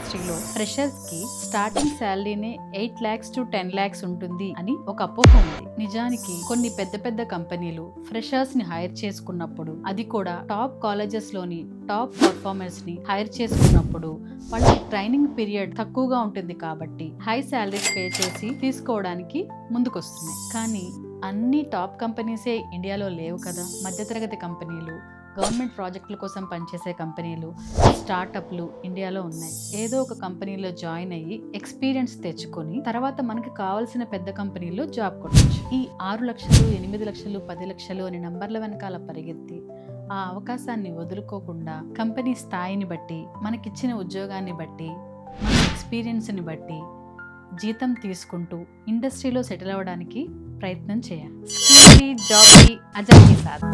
ఇండస్ట్రీలో ఫ్రెషర్స్ కి starting శాలరీనే 8 lakhs to 10 lakhs ఉంటుంది అని ఒక అపోహ ఉంది. నిజానికి కొన్ని పెద్ద పెద్ద కంపెనీలు ఫ్రెషర్స్ ని హైర్ చేసుకున్నప్పుడు, అది కూడా టాప్ కాలేజెస్ లోని టాప్ పర్ఫార్మర్స్ ని హైర్ చేసుకున్నప్పుడు వాళ్ళకి ట్రైనింగ్ పీరియడ్ తక్కువగా ఉంటుంది కాబట్టి హై శాలరీస్ పే చేసి తీసుకోవడానికి ముందుకొస్తున్నాయి. కానీ అన్ని టాప్ కంపెనీసే ఇండియాలో లేవు కదా. మధ్యతరగతి కంపెనీలు, గవర్నమెంట్ ప్రాజెక్టుల కోసం పనిచేసే కంపెనీలు, స్టార్టప్లు ఇండియాలో ఉన్నాయి. ఏదో ఒక కంపెనీలో జాయిన్ అయ్యి ఎక్స్పీరియన్స్ తెచ్చుకొని తర్వాత మనకి కావాల్సిన పెద్ద కంపెనీలో జాబ్ కొట్టచ్చు. ఈ 6 లక్షలు, 8 లక్షలు, 10 లక్షలు అని నంబర్ల వెనకాల పరిగెత్తి ఆ అవకాశాన్ని వదులుకోకుండా కంపెనీ స్థాయిని బట్టి, మనకిచ్చిన ఉద్యోగాన్ని బట్టి, మన ఎక్స్పీరియన్స్ని బట్టి జీతం తీసుకుంటూ ఇండస్ట్రీలో సెటిల్ అవ్వడానికి ప్రయత్నం చేయాలి. జాబ్ కి అజయ్ కి సాథ్.